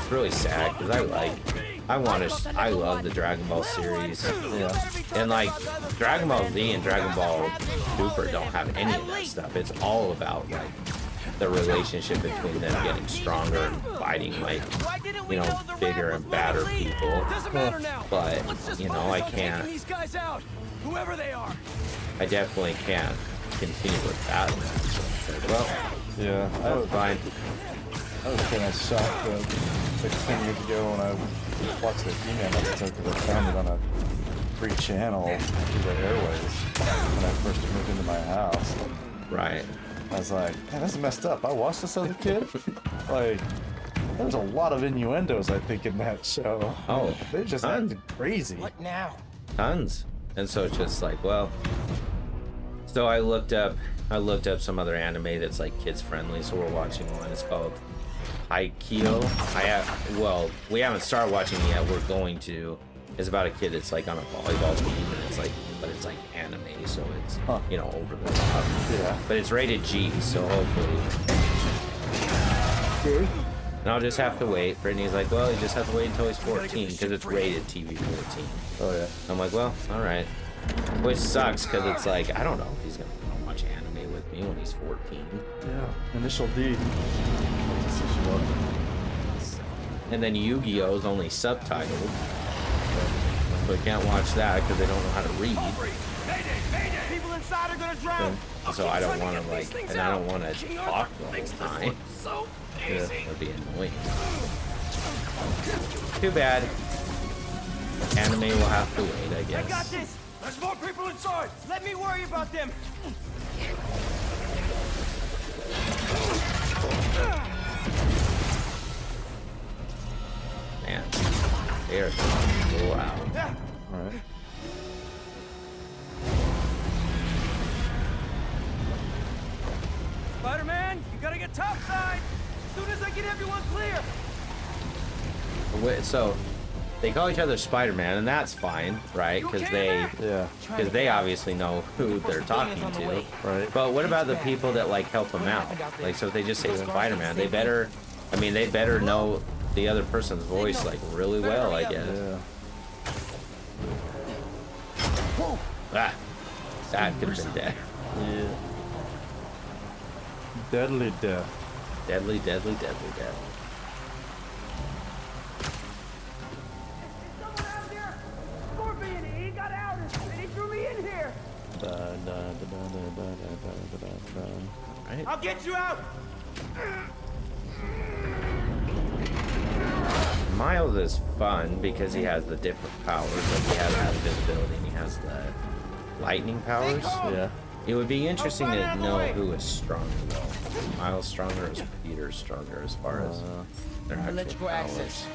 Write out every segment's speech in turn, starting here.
it's really sad because I love the Dragon Ball series. Yeah. And like Dragon Ball Z and Dragon Ball Super don't have any of that stuff. It's all about like the relationship between them getting stronger and fighting like, you know, bigger and badder people. But, you know, I can't. Whoever they are. I definitely can't continue with that. Well, Yeah. that's fine. I was kind of shocked that 16 years ago when I watched the He-Man episode because I found it on a free channel through the airways when I first moved into my house. Right. I was like, man, this is messed up. I watched this as a kid. Like, there's a lot of innuendos, I think, in that show. Oh, They're just tons. acting crazy. What now? Tons. And so it's just like, well, so I looked up some other anime that's like kids friendly. So we're watching one. It's called Haikyuu. Well, we haven't started watching it yet. We're going to. It's about a kid that's like on a volleyball team, and it's like, but it's like anime, so it's you know, over the top. Yeah. But it's rated G, so hopefully. And I'll just have to wait. Brittany's like, well, you just have to wait until he's 14 because it's rated TV 14. Oh yeah. I'm like, well, all right. Which sucks because it's like, I don't know if he's gonna watch anime with me when he's 14. Yeah. Initial D. And then Yu-Gi-Oh's only subtitled. So I can't watch that because they don't know how to read. People inside are gonna drown. So I don't want to like, and I don't want to talk the whole time. So Yeah, that'd be annoying. Too bad. Anime will have to wait, I I got guess. this. There's more people inside. Let me worry about them. Man, they are going loud. Alright. Spider-Man, you gotta get topside. As soon as I get everyone clear. So they call each other Spider-Man, and that's fine, right? Because Yeah. they obviously know who they're talking to. Right. But what about the people that like help them out? Like, so if they just say Spider-Man, they better know the other person's voice like really well, I guess. Yeah. Ah, that could have been dead. Yeah. Deadly death. Deadly, deadly, deadly death. Someone out here. Scorpion, he got out and he threw me in here. Right? I'll get you out. Miles is fun because he has the different powers. Like he has the invisibility and he has the lightning powers. Yeah. It would be interesting to know who is stronger though. Is Miles stronger or is Peter stronger as far as their actual Electrical powers? access.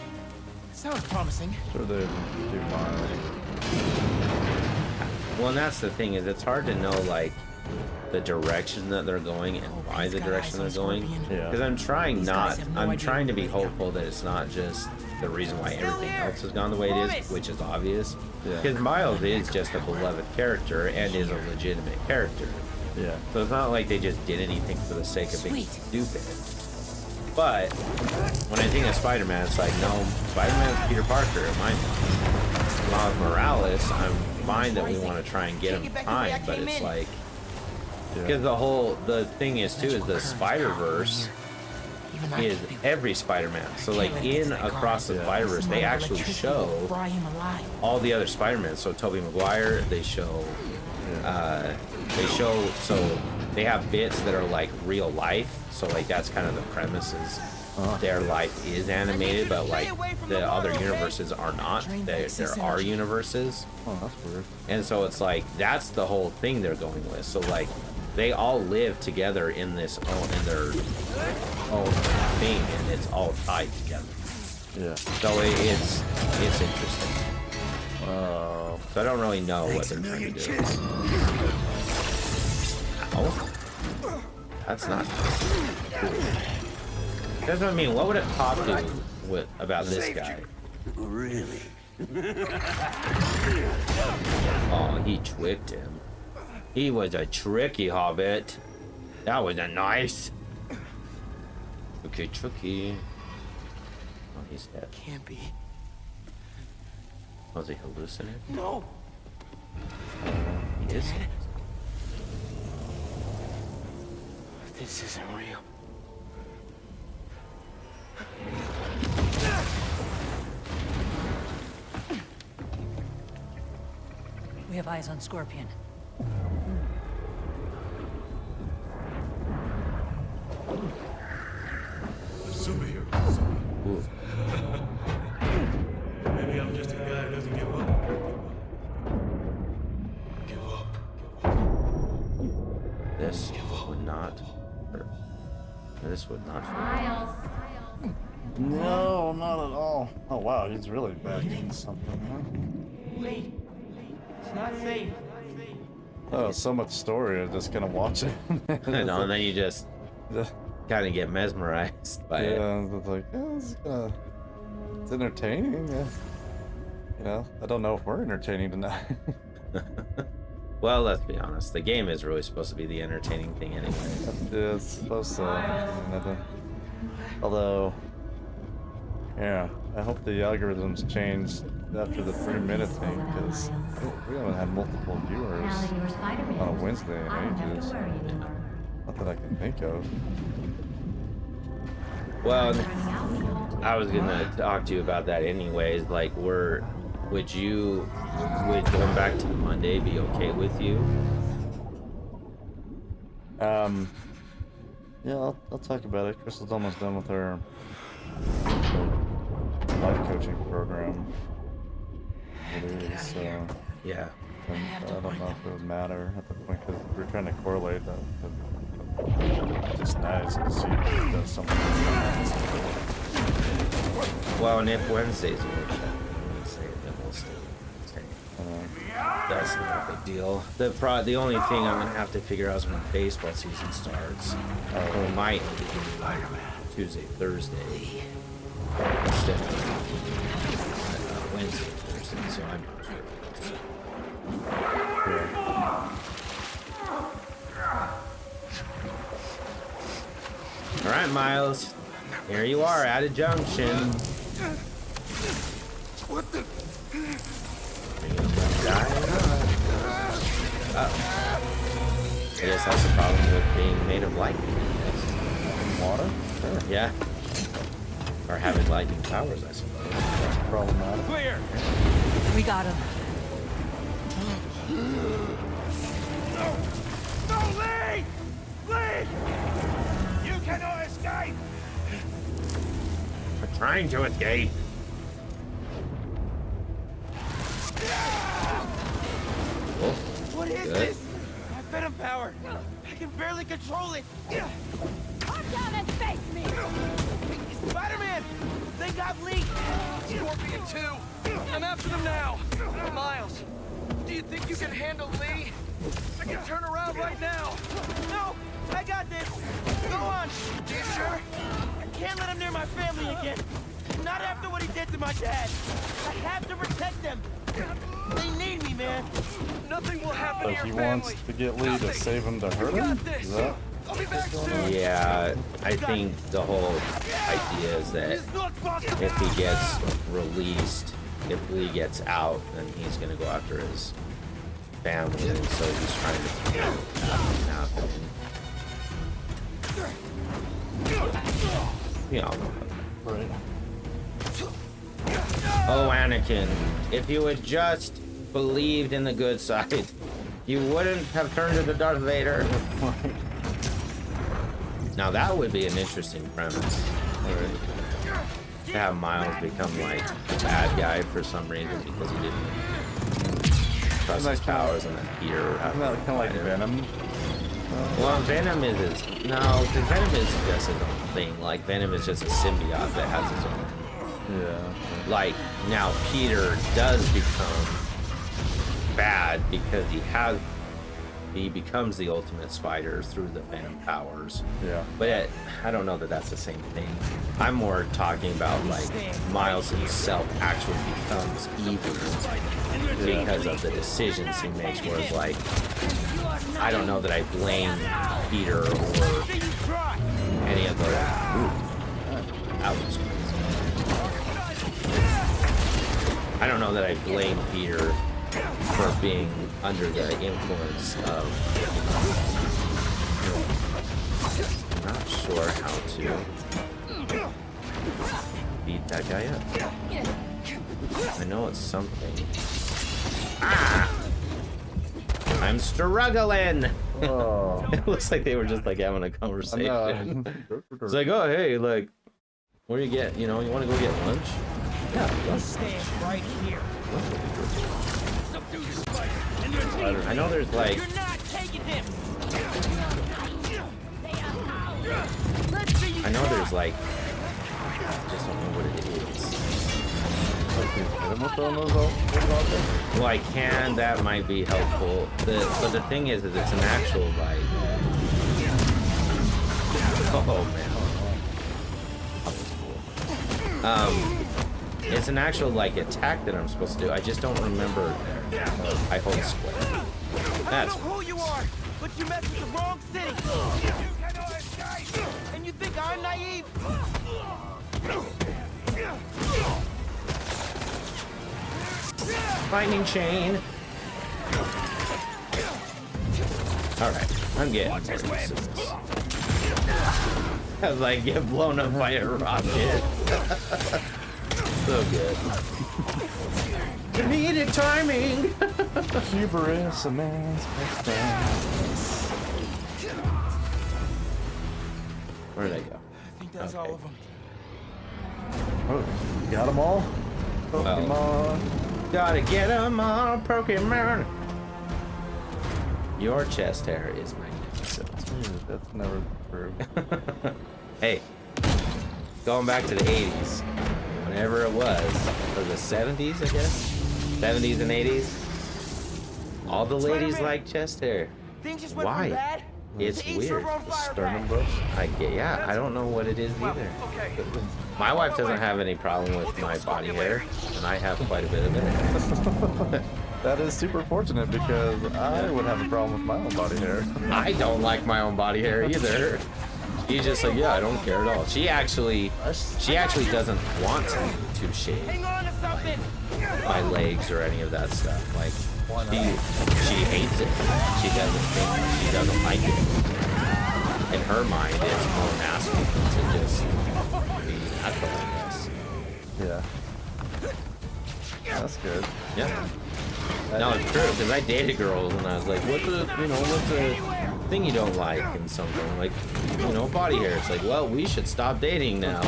Sounds promising. Sure they do fine. Well, and that's the thing is it's hard to know like the direction that they're going and why the direction they're going. Yeah. Because I'm trying to be hopeful that it's not just the reason why everything else has gone the way it is, which is obvious. Yeah. Because Miles is just a beloved character and is a legitimate character. Yeah. So it's not like they just did anything for the sake of being stupid. But when I think of Spider-Man, it's like, no, Spider-Man's Peter Parker in my mind. Miles Morales, I'm fine that we want to try and get him time, but it's like, because the thing is too is the Spider-Verse is every Spider-Man. So like in Across the Spider-Verse, they actually show all the other Spider-Man. So Tobey Maguire, they show, so they have bits that are like real life. So like that's kind of the premise is their life is animated, but like the other universes are not. There are universes. Oh, that's weird. And so it's like that's the whole thing they're going with. So like they all live together in their own thing, and it's all tied together. Yeah. So it's interesting. So I don't really know what they're trying to do. Ow. That's not cool. That's what I mean. What would a cop do about this guy? Really? Oh, he tricked him. He was a tricky hobbit. That was a nice. Okay, tricky. he's dead. Can't be. Was he hallucinating? No. He is. This isn't real. We have eyes on Scorpion. Superhero. Maybe I'm just a guy who doesn't give up. Give up. This would not hurt. This would not hurt. No, not at all. Oh wow, he's really back in something, huh? Wait. It's not safe. Oh, so much story. I'm just gonna watch it. I know, and then you just kind of get mesmerized by it. Yeah, it's like, it's entertaining. Yeah. You know, I don't know if we're entertaining tonight. Well, let's be honest. The game is really supposed to be the entertaining thing anyway. Yeah, it's supposed to. Although, yeah, I hope the algorithms change after the 3-minute thing, because we haven't had multiple viewers on a Wednesday in ages. Not that I can think of. Well, I was gonna talk to you about that anyways. Like, would going back to Monday be okay with you? Yeah, I'll talk about it. Crystal's almost done with her life coaching program. It is, so Yeah. and I don't know if it would matter at the point, because we're trying to correlate that. It's just nice to see if it does something. Well, and if Wednesday's a workshop, then we'll stay Wednesday. That's not a big deal. The only thing I'm gonna have to figure out is when baseball season starts. Or it might be Tuesday, Thursday, instead of Wednesday, Thursday. So I'm not sure. All right, Miles. Here you are at a junction. What the? I guess that's the problem with being made of lightning. Water? Sure. Yeah. Or having lightning powers, I suppose. That's problematic. Clear. We got him. No, Lee! Lee! You cannot escape! We're trying to escape. What is Good. this? My venom power. I can barely control it. Come down and face me! Spiderman! They got Lee! Scorpion 2! I'm after them now! Miles, do you think you can handle Lee? I can turn around right now! No! I got this! Go on! You sure? I can't let him near my family again! Not after what he did to my dad! I have to protect them! They need me, man! Nothing will happen So to your he family! wants to get Lee to save him to hurt We him? got this! Is that? I'll be back soon! Yeah, I think the whole idea is that It's not possible! if he gets released, if Lee gets out, then he's gonna go after his family, and so he's trying to prevent that from happening. You know. Right. Oh, Anakin, if you had just believed in the good side, you wouldn't have turned into Darth Vader. Now that would be an interesting premise. To have Miles become like the bad guy for some reason because he didn't trust his powers, and then Peter would have Isn't that to kind of like fight him. Venom? Well, Venom is because Venom is just his own thing. Like Venom is just a symbiote that has his own. Yeah. Like now, Peter does become bad because he becomes the ultimate spider through the Venom powers. Yeah. But I don't know that that's the same thing. I'm more talking about like Miles himself actually becomes evil because of the decisions he makes. Whereas like, I don't know that I blame Peter or any of the. Ooh, that was crazy. I don't know that I blame Peter for being under the influence of. I'm not sure how to beat that guy up. I know it's something. Ah! I'm struggling. Oh. It looks like they were just like having a conversation. It's like, oh hey, like, where do you get? You know, you want to go get lunch? Yeah, lunch. Stand right here. I know there's like. You're not taking him. Let's see you I know try. there's like. I just don't know what it is. Well, I can. That might be helpful. But the thing is it's an actual like. Oh man. It's an actual like attack that I'm supposed to do. I just don't remember. I hold square. I That's. don't know who you are, but you messed with the wrong city. And you think I'm naive? Lightning chain. All right, I'm getting. I was like, get blown up by a rocket. So good. Comedic timing. Hubris, a man's best friend. Where did I go? I think that's all of them. Oh, you got them all? Pokemon. Well, gotta get 'em all, Pokemon. Your chest hair is magnificent. Dude, that's never true. Hey, going back to the 80s, whenever it was, or the 70s, I guess? 70s and 80s, all the ladies Spider-Man. like chest hair. Things just went Why? from bad It's to each weird. their own fire Sternum back. bush. Yeah, I don't know what it is either. Okay. My wife doesn't have any problem with my body hair, and I have quite a bit of it. That is super fortunate because I would have a problem with my own body hair. I don't like my own body hair either. She's just like, yeah, I don't care at all. She actually doesn't want to shave Hang on to something. my legs or any of that stuff. Like, she hates it. She doesn't like it. In her mind, it's more masculine to just be natural, I guess. Yeah. That's good. Yeah. No, it's true, because I dated girls and I was like, what's the thing you don't like? And something like, body hair. It's like, well, we should stop dating now.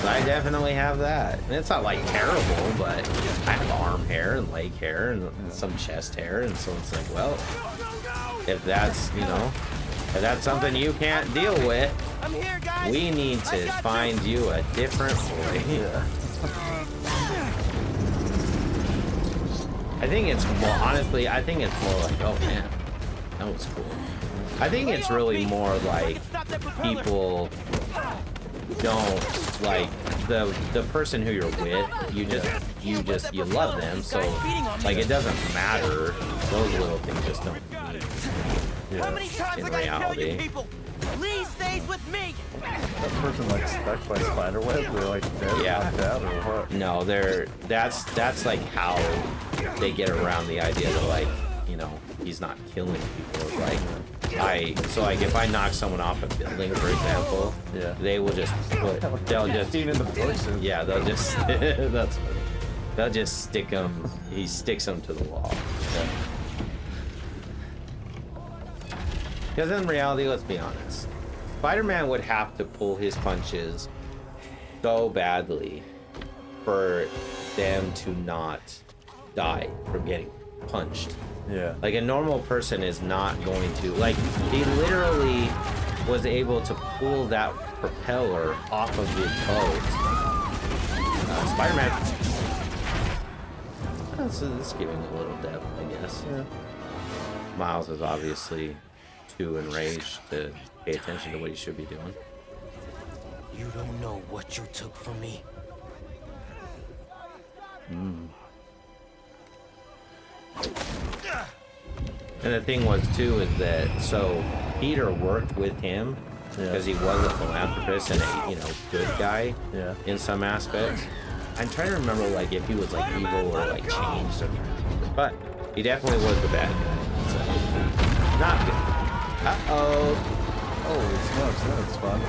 I definitely have that. And it's not like terrible, but I have arm hair and leg hair and some chest hair. And so it's like, well, if that's something you can't deal with, I'm here, guys. we need to find you a different boy. Yeah. I think it's more, honestly, I think it's more like, oh man, that was cool. I think it's really more like people don't like the person who you're with, you love them, so like it doesn't matter. Those little things just don't mean How many times in I gotta tell you reality. people? Lee stays with me. That person like stuck by spider webs, they're like dead, Yeah. knocked out, or what? No, that's like how they get around the idea that like, he's not killing people. Like if I knock someone off a building, for example, Yeah. they will just they'll just Even the voices. yeah, they'll just that's funny. They'll just stick him. He sticks him to the wall. Because in reality, let's be honest, Spider-Man would have to pull his punches so badly for them to not die from getting punched. Yeah. Like a normal person is not going to. Like, he literally was able to pull that propeller off of his boat. Spider-Man. This is giving a little depth, I guess. Yeah. Miles is obviously too enraged to pay attention to what he should be doing. You don't know what you took from me. And the thing was too is that so Peter worked with him because he was a philanthropist and a good guy Yeah. in some aspects. I'm trying to remember like if he was like evil or like changed, but he definitely was the bad guy. So not good. Uh-oh. Holy smokes, that's fun.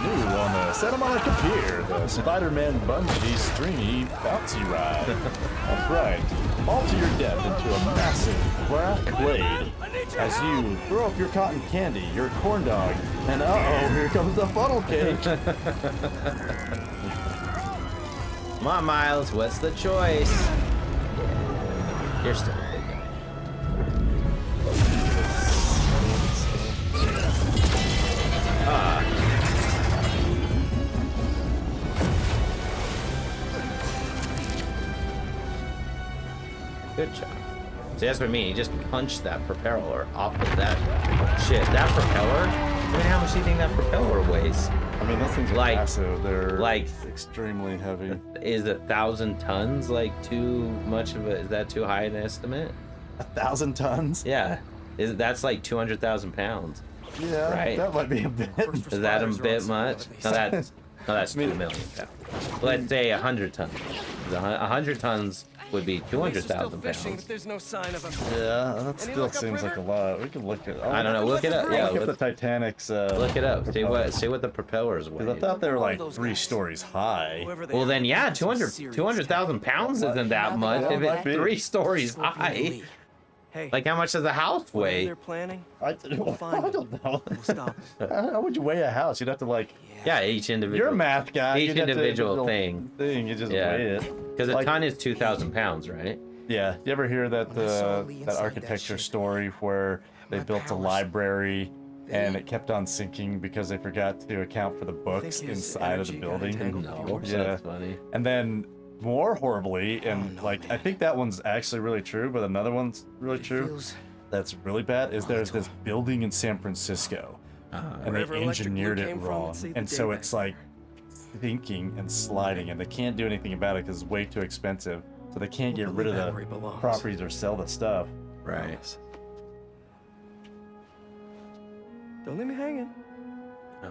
New on the Santa Monica Pier, the Spider-Man bungee stringy bouncy ride. That's right. Fall to your death into a massive black blade as you throw up your cotton candy, your corn dog, and uh-oh, here comes the funnel cake. Come on, Miles, what's the choice? You're still a big guy. Good job. See, that's what I mean. He just punched that propeller off of that shit. That propeller? I mean, how much do you think that propeller weighs? I mean, those things are Like- massive. They're like- extremely heavy. Is 1,000 tons like too much of a? Is that too high an estimate? 1,000 tons? Yeah, that's like 200,000 pounds. Yeah, Right. that might be a bit. Is that a bit much? No, that's 2 million pounds. Let's say 100 tons. 100 tons would be Police are still 200,000 fishing, pounds. but there's no sign of him. Yeah, that Any still luck seems like a upriver? lot. We can look at. I don't know. Look it up. Yeah, Look at the look, Titanic's. look it up. See propellers. what the propellers weigh. Because I thought they were One of like those 3 guys. stories high. Whoever they Well are, then, yeah, some 200 serious 200,000 pounds isn't that much. Yeah, If might it's be. 3 stories Scorpion high, Lee. Hey, like how much does a house whatever weigh? they're planning, I we'll find don't know. we'll stop. How would you weigh a house? You'd have to like. Yeah, each individual. You're a math guy. Each you'd have to- individual thing. You just Yeah. weigh it. Because a Like- ton is 2,000 pounds, right? Yeah. You ever hear that When I saw Lee that inside that architecture ship, story where they my built a powers, library and they- it kept on sinking because they forgot to account for the books his inside of the energy got building? entangled with yours? Yeah. That's funny. And then more horribly, and no, like I man. think that one's actually really true, but another one's really It true. feels- That's really bad. Is there's this building in San Francisco, and they Wherever electric blue engineered it came from, wrong, it saved the and day so back. it's like sinking and sliding, and they can't do anything about it because it's way too expensive. So they can't get rid of Back where he the belongs. properties or sell the stuff. Right. Don't leave me hanging.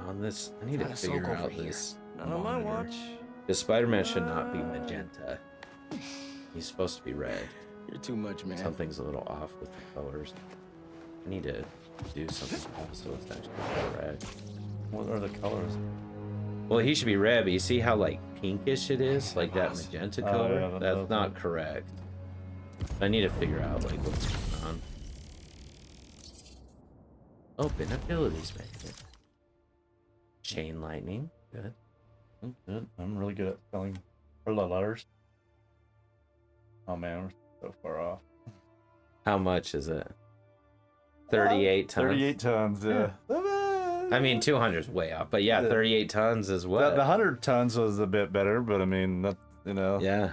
On this, I need to Kinda figure soak over out here. this. Not on my monitor. watch. Because Spider-Man should not be magenta. He's supposed to be red. You're too much, man. Something's a little off with the colors. I need to do something else so it's actually red. What are the colors? Well, he should be red, but you see how like pinkish it is, like that magenta Oh, color. yeah, That's that's not correct. I need to figure out like what's going on. Open abilities menu. Chain lightning. Good. Good. I'm really good at spelling letters. Oh man, we're so far off. How much is it? 38 tons. 38 tons. Yeah. I mean, 200 is way off, but yeah, 38 tons is what? The 100 tons was a bit better, but I mean, that, you know. Yeah.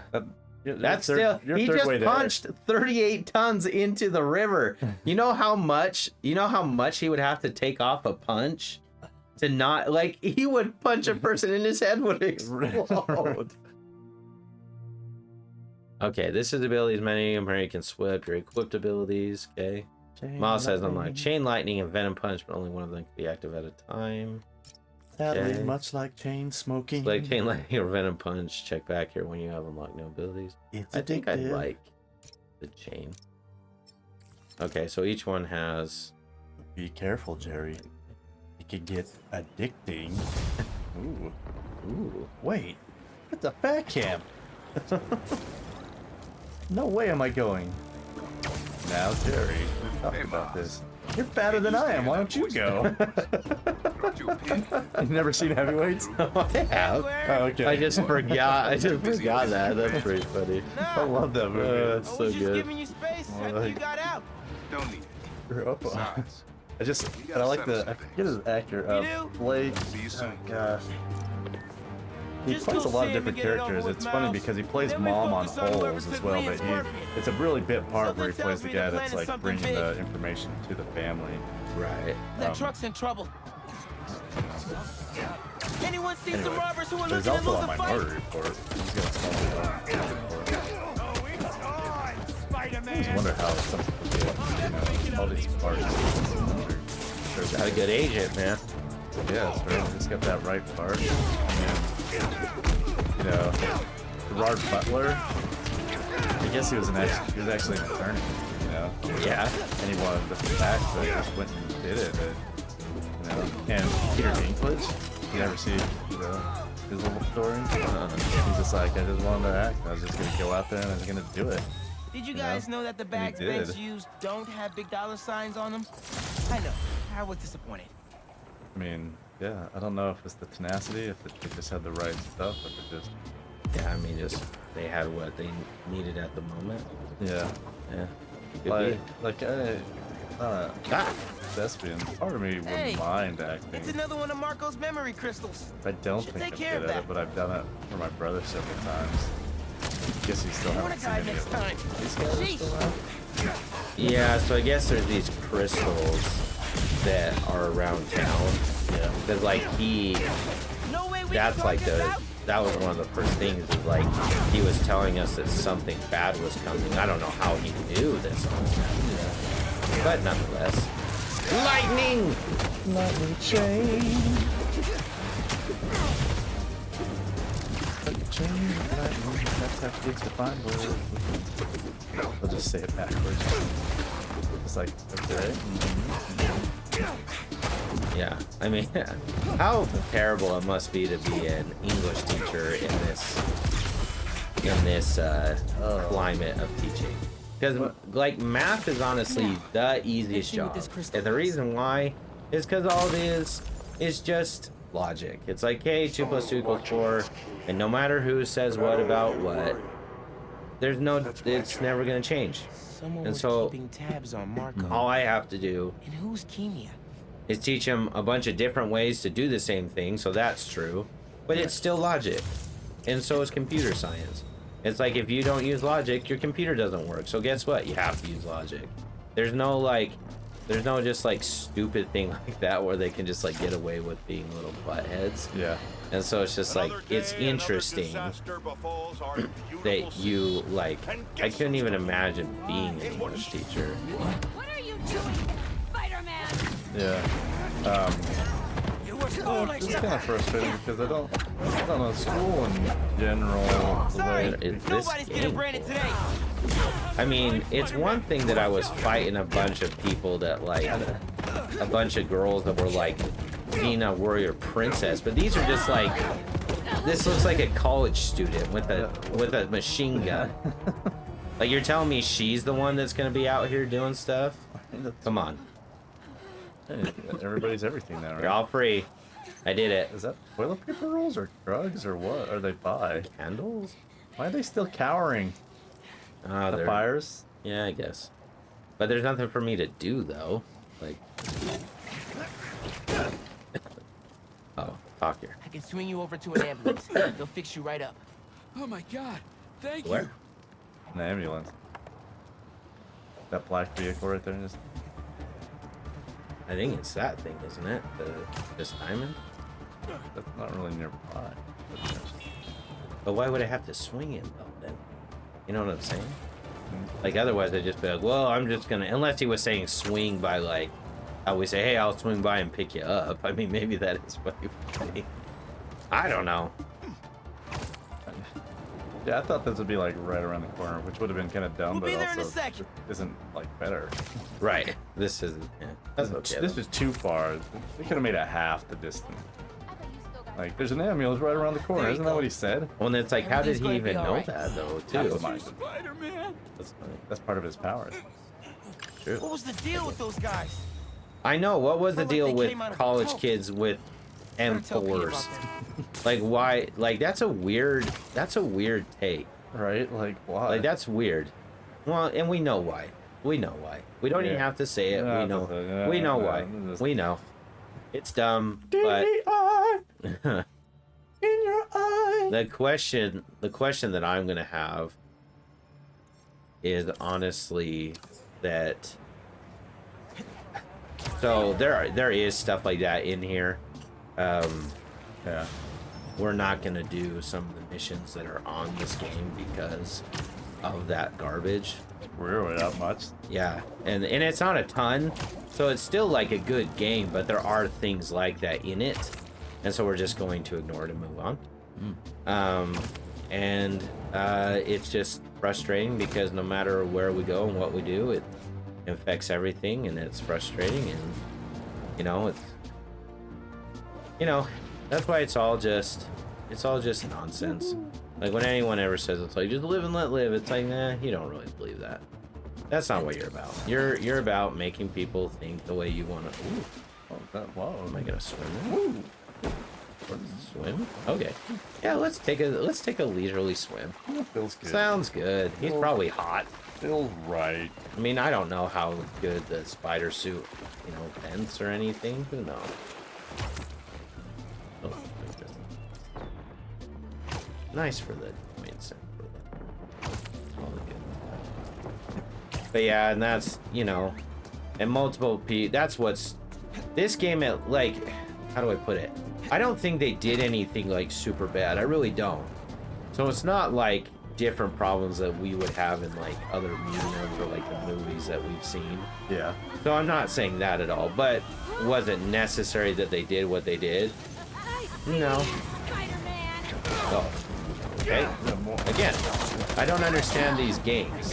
That's third- still, you're he third just way there. punched 38 tons into the river. You know how much he would have to take off a punch to not, like, he would punch a person and his head would explode. Okay, this is abilities menu where you can swap your equipped abilities. Okay. Miles says unlock chain lightning and venom punch, but only one of them can be active at a time. Sadly, Okay. much like chain smoking. Like chain lightning or venom punch. Check back here when you have unlocked no abilities. It's I think I addictive. like the chain. Okay, so each one has. Be careful, Jerry. It could get addicting. Ooh. Ooh. Wait. It's a fat camp. No way am I going. Now, Jerry, we've talked about this. You're fatter than I am. Why don't you go? You've never seen heavyweights? I have. Oh, okay. I just forgot. I just forgot that. That's pretty funny. I love that movie. That's I so was just good. giving you space after you got out. Don't need it. I like the. I forget his actor. You do? Blake. See you soon. Oh gosh. He Just plays a go lot of see him different and get it over characters. with, It's funny Miles. because he plays Then we mom on focus on whoever Holes as took well, Lee and but Scorpion. it's a really bit part where he Something plays the tells me guy the that's plan is like bringing something the big. information to the family. Right. That truck's in trouble. Anyone see some Anyway, robbers who are there's looking to also lose on a my fight? murder report. He's got something I just wonder how some people get all these parts. Got a good agent, man. Yeah, it's right. It's got that right part. And, you know, Gerard Butler. I guess he was actually an attorney. You know. Yeah. And he wanted the facts, so he just went and did it. You know. And Peter Dinklage. You ever see his little story? He's just like, I just wanted to act. I was just gonna go out there and I was gonna do it. Did you guys know that the bags did. banks use don't have big dollar signs on them? I know. I was disappointed. I mean, yeah, I don't know if it's the tenacity, if they just had the right stuff, if it just... Yeah, I mean, just they had what they needed at the moment. Yeah. Yeah. Could Like, thespian. Part of me wouldn't mind acting. It's another one of Marco's memory crystals. I don't Should think take I'm care of good at that. it, but I've done it for my brother several times. Guess you still You want haven't to seen guide any next of them. time. These guys are still out? Yeah, so I guess there's these crystals that are around town. Yeah. That like No way we that's can like talk this out. that was one of the first things is like he was telling us that something bad was coming. I don't know how he knew this all. But nonetheless. Lightning! Lightning chain. Lightning chain. Lightning. That's how kids define words. I'll just say it backwards. It's like, okay. Yeah, I mean, how terrible it must be to be an English teacher in this climate of teaching. Because like math is honestly the easiest see what job, this crystal and the is. reason why is because all it is just logic. It's like, hey, 2 + 2 = 4, and no matter who says what about what, it's never gonna change. Someone And was so keeping tabs on Marco. all I have to do And who's Kemia? is teach him a bunch of different ways to do the same thing, so that's true, but it's still logic, and so is computer science. It's like if you don't use logic, your computer doesn't work, so guess what? You have to use logic. There's no just like stupid thing like that where they can just like get away with being little buttheads. Yeah. And so it's just like, it's interesting that you like, I couldn't even imagine being an English teacher. What are you doing, Spider-Man? Yeah. It's kind of frustrating because I don't know, school in general, the Sorry, way Is this nobody's getting game? branded today. I mean, it's one thing that I was fighting a bunch of people that like, a bunch of girls that were like, Xena Warrior Princess, but these are just like, this looks like a college student with a machine gun. Like, you're telling me she's the one that's gonna be out here doing stuff? Come on, Hey, everybody's everything now, you're right? all free. I did it. Is that toilet paper rolls or drugs or what are they by? Candles? Why are they still cowering? Oh, The they're fires? yeah, I guess. But there's nothing for me to do though. Like, oh, talk here. I can swing you over to an ambulance. They'll fix you right up. Oh my God! Thank Where? An ambulance. That black vehicle right there. Just... I think it's that thing, isn't it? This diamond. That's not really nearby. But why would I have to swing him though then? You know what I'm saying? Like otherwise I'd just be like, well, I'm just gonna, unless he was saying swing by like, how we say, hey, I'll swing by and pick you up. I mean, maybe that is what he would say. I don't know. Yeah, I thought this would be like right around the corner, which would have been kind of dumb, We'll be but there in a also sec. isn't like better. Right. This is, yeah, that's okay. This is too far. They could have made it half the distance. Like, there's an ambulance right around the corner. There you Isn't that go. what he said? Well, and it's like, how did he Everything's even gonna be know alright. that though, Half too? the mind. Spider-Man! That's funny. That's part of his powers. True. What was the deal with those guys? I know. What was the Felt like deal they with came out of a college cult. kids with Better tell Pete about M4s? that. Like, why? Like, that's a weird take. Right? Like, why? Like, that's weird. Well, and we know why. We know why. We don't even Yeah. have to say it. Yeah, We know. yeah, We know yeah, why. just- We know. It's dumb, but in your eye. the question that I'm gonna have is honestly that. So there is stuff like that in here. Yeah. We're not gonna do some of the missions that are on this game because of that garbage. Really, that much? Yeah, and it's not a ton, so it's still like a good game, but there are things like that in it, and so we're just going to ignore it and move on. It's just frustrating because no matter where we go and what we do, it affects everything, and it's frustrating, and that's why it's all just nonsense. Like when anyone ever says it's like just live and let live, it's like, nah, you don't really believe that. That's not what you're about. You're about making people think the way you want to. Whoa. Am I gonna swim? Woo. Swim? Okay. Yeah, let's take a leisurely swim. Feels good. Sounds good. He's probably hot. Feels right. I mean, I don't know how good the spider suit, vents or anything. Who knows? Oh, nice for the all the good. But yeah, and that's and multiple that's what's this game at, like, how do I put it? I don't think they did anything like super bad. I really don't. So it's not like different problems that we would have in like other mediums or like the movies that we've seen. Yeah. So I'm not saying that at all, but was it necessary that they did what they did? No. Spider-Man. Oh. Okay. Again, I don't understand these games.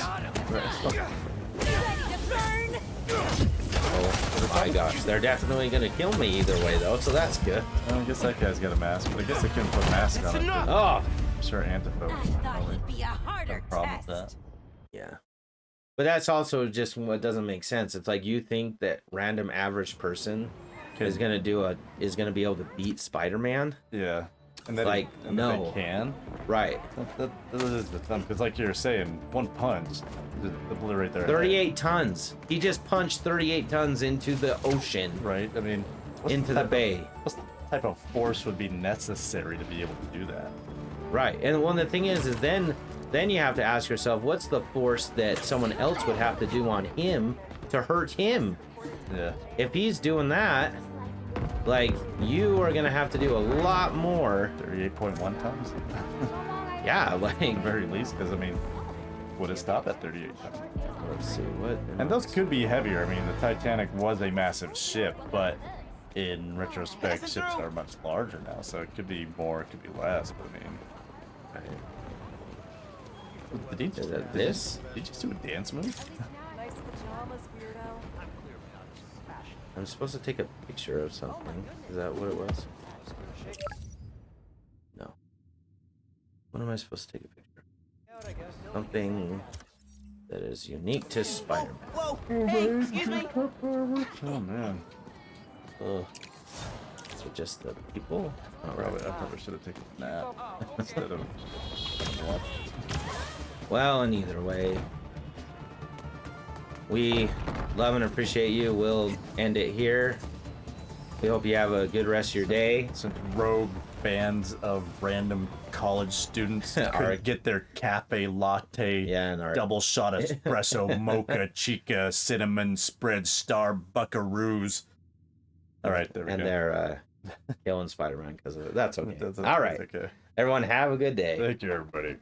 Oh my gosh, they're definitely gonna kill me either way though, so that's good. Well, I guess that guy's got a mask, but I guess they couldn't put a mask on it. Oh, I'm sure Antiphobe I thought he'd be a harder problem with test. that. yeah. But that's also just what doesn't make sense. It's like you think that random average person is gonna be able to beat Spider-Man? Yeah. And then Like, no. they can. Right. That is the thing, because like you're saying, one punch just obliterate their 38 tons. He just punched 38 tons into the ocean. Right. I mean, Into the bay. What type of force would be necessary to be able to do that? Right. And one the thing is then you have to ask yourself, what's the force that someone else would have to do on him to hurt him? Yeah. If he's doing that, like, you are gonna have to do a lot more. 38.1 tons. Yeah, like, At the very least, because I mean, would it stop at 38 tons? let's see what. And those could be heavier. I mean, the Titanic was a massive ship, but in retrospect, ships are much larger now, so it could be more, it could be less. But I mean, did he Is it this? Did he just do a dance move? Nice pajamas, weirdo. I'm supposed to take a picture of something. Is that what it was? No. What am I supposed to take a picture of? Something that is unique to Spider-Man. Whoa! Hey, excuse me. Oh man. Ugh. So just the people? Oh, I right. probably should have taken a nap instead of. Yeah. Well, in either way, we love and appreciate you. We'll end it here. We hope you have a good rest of your day. Since rogue bands of random college students could get their cafe latte, Yeah, and our double shot espresso, mocha, chica, cinnamon spread, star buckaroos. All right, there we and go. they're killing Spider-Man because of it. That's okay. All right. Okay. Everyone have a good day. Thank you, everybody.